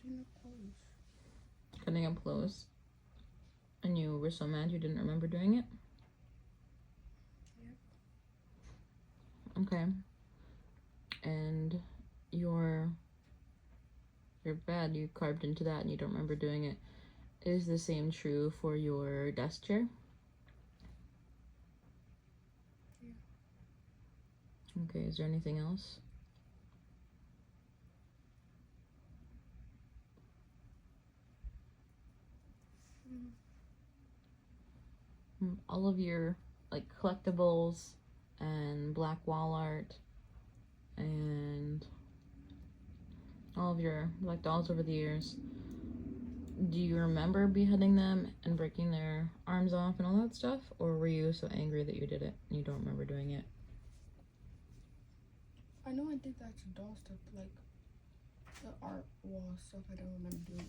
Cutting up clothes. Cutting up clothes. And you were so mad you didn't remember doing it? Yep. Okay. And your bed, you carved into that and you don't remember doing it. Is the same true for your desk chair? Yeah. Okay, is there anything else? All of your like collectibles and black wall art and all of your like dolls over the years, do you remember beheading them and breaking their arms off and all that stuff, or were you so angry that you did it and you don't remember doing it? I know I did that to doll stuff, like the art wall stuff. I don't remember doing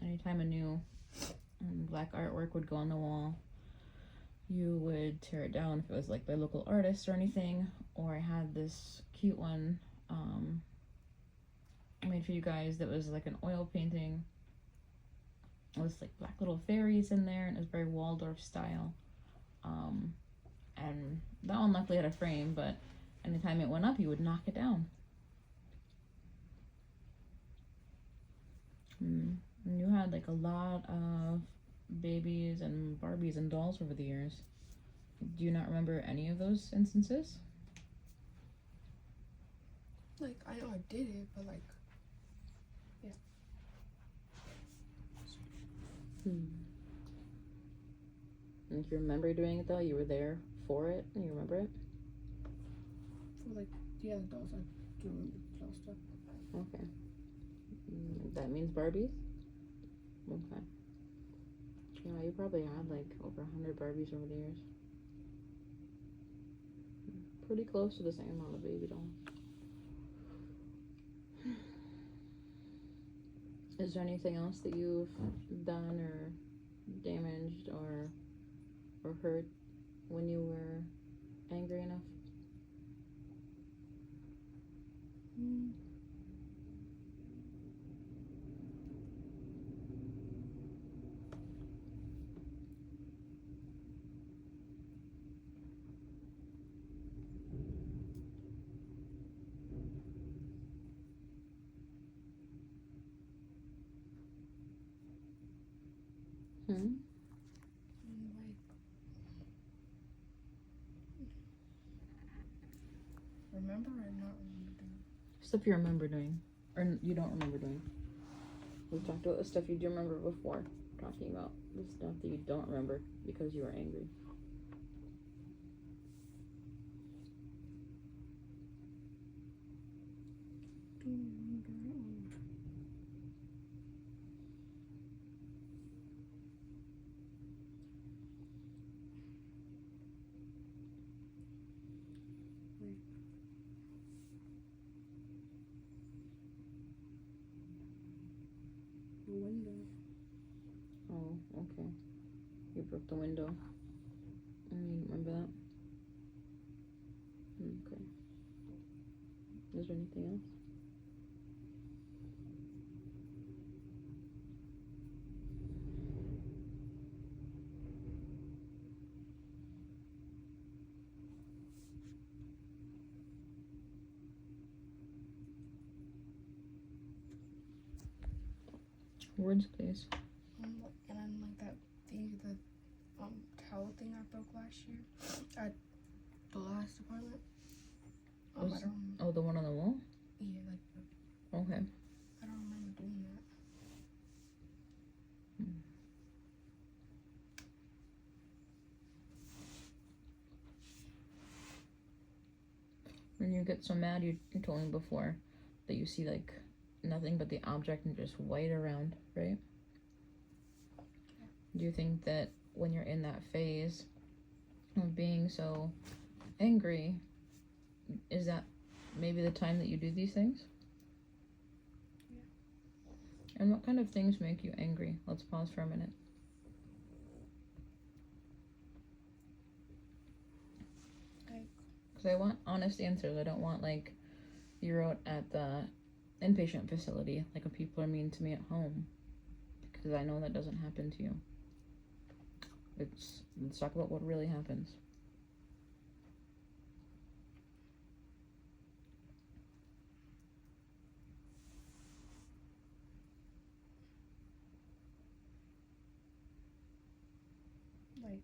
that. Anytime a new black artwork would go on the wall, you would tear it down if it was like by local artists or anything. Or I had this cute one I made for you guys that was like an oil painting with like black little fairies in there, and it was very Waldorf style. And that one luckily had a frame, but anytime it went up, you would knock it down. And you had like a lot of babies and Barbies and dolls over the years. Do you not remember any of those instances? Like, I know I did it, but like, yeah. And if you remember doing it though, you were there for it and you remember it? For like the other dolls, I do remember the doll stuff. Okay. That means Barbies? Okay. Yeah, you probably had like over 100 Barbies over the years. Pretty close to the same amount of baby dolls. Is there anything else that you've done or damaged or hurt when you were angry enough? Like, remember or not remember doing? Stuff you remember doing, or you don't remember doing. We've talked about the stuff you do remember before, talking about the stuff that you don't remember because you were angry. The window. Oh, okay. You broke the window. You remember that? Okay. Is there anything else? Words, please. And then like that thing, the towel thing I broke last year at the last apartment. I don't remember. Oh, the one on the wall? Yeah, like Okay. I don't remember doing that. When you get so mad, you told me before that you see like nothing but the object and just white around, right? Do you think that when you're in that phase of being so angry, is that maybe the time that you do these things? Yeah. And what kind of things make you angry? Let's pause for a minute. Because I want honest answers. I don't want like you wrote at the inpatient facility, like when people are mean to me at home, because I know that doesn't happen to you. Let's talk about what really happens. Like,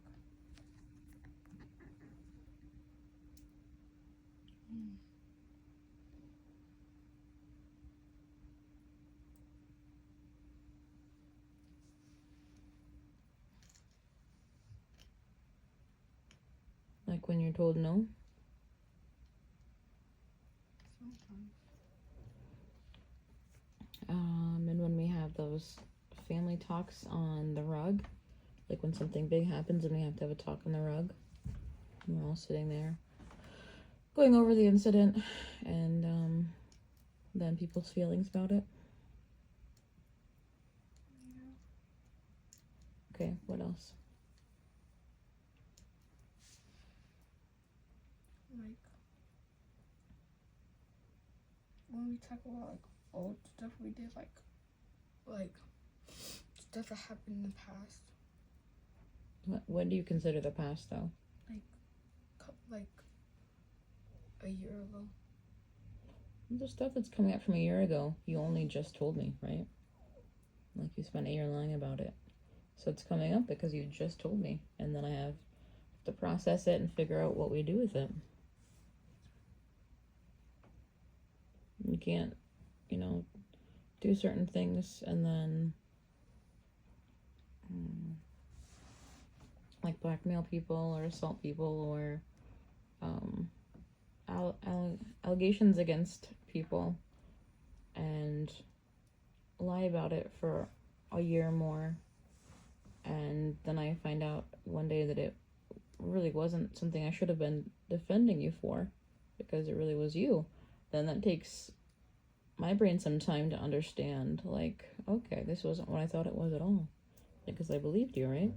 Like when you're told no. sometimes. And when we have those family talks on the rug, like when something big happens and we have to have a talk on the rug, and we're all sitting there going over the incident, and then people's feelings about it. Okay, what else? Like, when we talk about like old stuff we did, like stuff that happened in the past, What do you consider the past, though? like a year ago. The stuff that's coming up from a year ago, you only just told me, right? Like you spent a year lying about it. So it's coming up because you just told me, and then I have to process it and figure out what we do with it. You can't, do certain things and then like blackmail people or assault people or allegations against people and lie about it for a year more, and then I find out one day that it really wasn't something I should have been defending you for because it really was you. Then that takes my brain some time to understand, like, okay, this wasn't what I thought it was at all, because I believed you, right?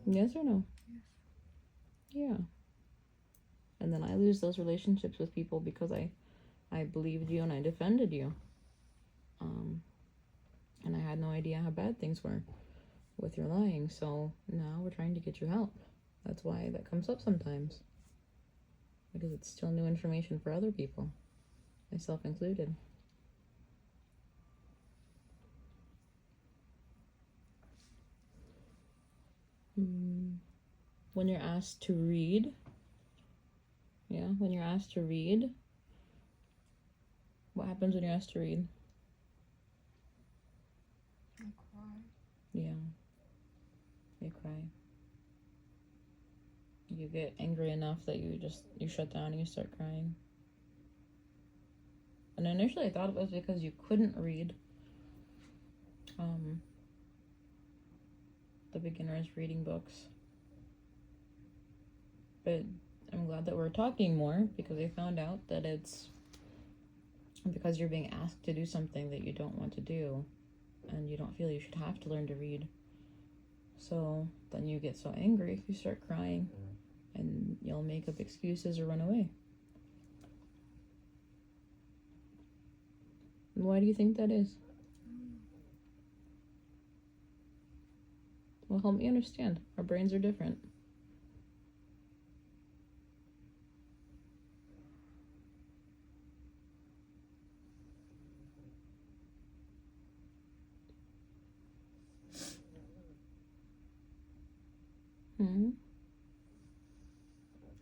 Yes or no? Yes. Yeah. And then I lose those relationships with people because I believed you and I defended you. And I had no idea how bad things were with your lying. So now we're trying to get you help. That's why that comes up sometimes. Because it's still new information for other people, myself included. When you're asked to read, when you're asked to read, what happens when you're asked to read? I cry. Yeah, you cry. You get angry enough that you shut down and you start crying. And initially I thought it was because you couldn't read the beginner's reading books. But I'm glad that we're talking more because I found out that it's because you're being asked to do something that you don't want to do and you don't feel you should have to learn to read. So then you get so angry, you start crying and you'll make up excuses or run away. And why do you think that is? Well, help me understand. Our brains are different. I don't know.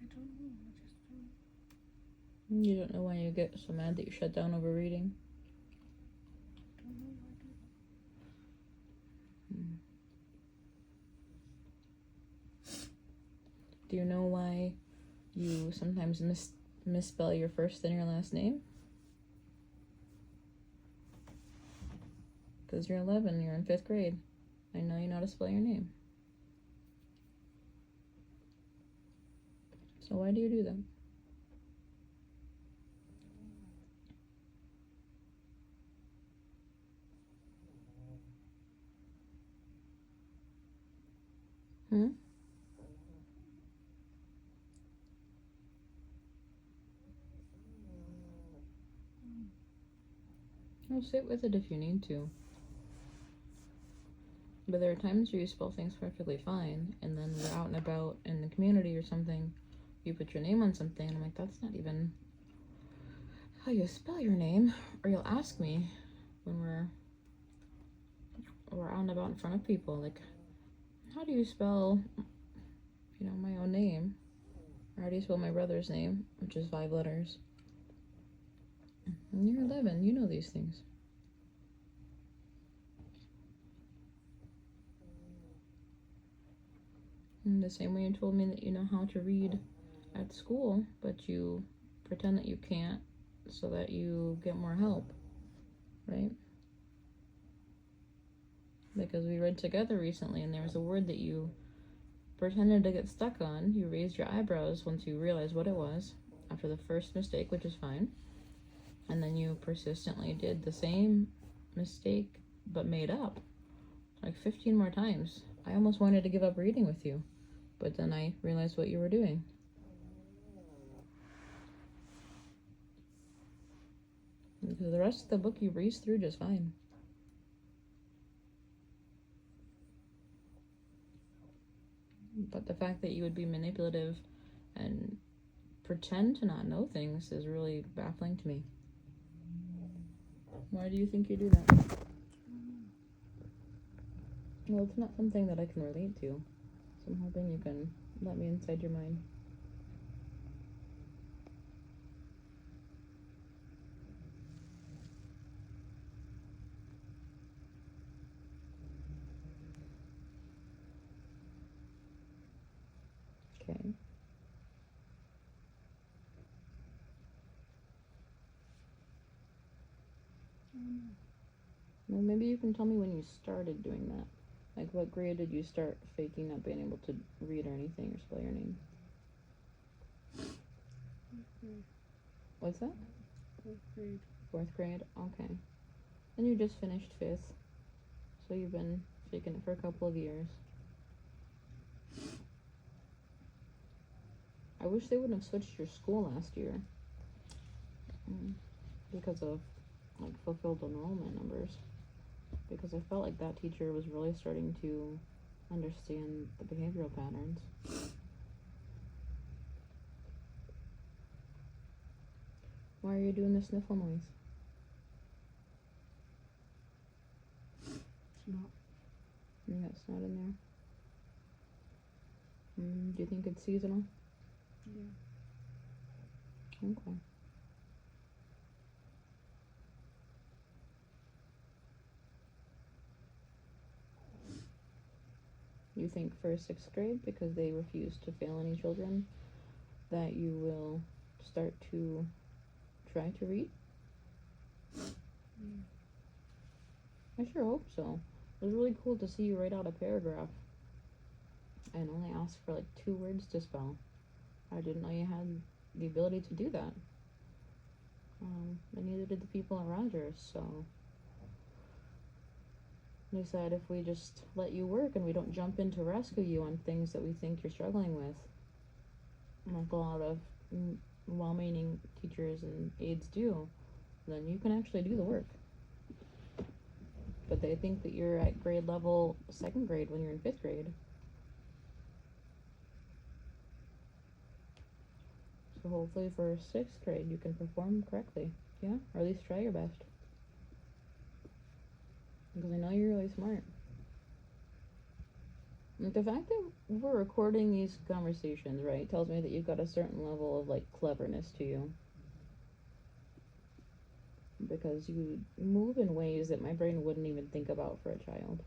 I just don't. You don't know why you get so mad that you shut down over reading? I don't know why I do. Do you know why you sometimes misspell your first and your last name? Because you're 11, you're in 5th grade. I know you know how to spell your name. So why do you do that? Well, sit with it if you need to. But there are times where you spell things perfectly fine, and then we're out and about in the community or something, you put your name on something, and I'm like, that's not even how you spell your name. Or you'll ask me when we're out and about in front of people, like, how do you spell, my own name? Or how do you spell my brother's name, which is 5 letters? And you're 11, you know these things. In the same way you told me that you know how to read at school, but you pretend that you can't so that you get more help, right? Because we read together recently and there was a word that you pretended to get stuck on. You raised your eyebrows once you realized what it was after the first mistake, which is fine. And then you persistently did the same mistake but made up like 15 more times. I almost wanted to give up reading with you, but then I realized what you were doing. Because the rest of the book you breezed through just fine. But the fact that you would be manipulative and pretend to not know things is really baffling to me. Why do you think you do that? Well, it's not something that I can relate to, so I'm hoping you can let me inside your mind. Okay. Well, maybe you can tell me when you started doing that. Like, what grade did you start faking not being able to read or anything or spell your name? What's that? 4th grade. 4th grade? Okay. And you just finished 5th. So you've been faking it for a couple of years. I wish they wouldn't have switched your school last year. Because of, like, fulfilled enrollment numbers. Because I felt like that teacher was really starting to understand the behavioral patterns. Why are you doing the sniffle noise? Snot. You got snot in there? Do you think it's seasonal? Yeah. Okay. You think for 6th grade, because they refuse to fail any children, that you will start to try to read? Yeah. I sure hope so. It was really cool to see you write out a paragraph and only ask for like 2 words to spell. I didn't know you had the ability to do that. And neither did the people at Rogers, so they said if we just let you work and we don't jump in to rescue you on things that we think you're struggling with, like a lot of well-meaning teachers and aides do, then you can actually do the work. But they think that you're at grade level 2nd grade when you're in 5th grade. So hopefully for 6th grade you can perform correctly, yeah? Or at least try your best. Because I know you're really smart. Like, the fact that we're recording these conversations, right, tells me that you've got a certain level of, like, cleverness to you. Because you move in ways that my brain wouldn't even think about for a child.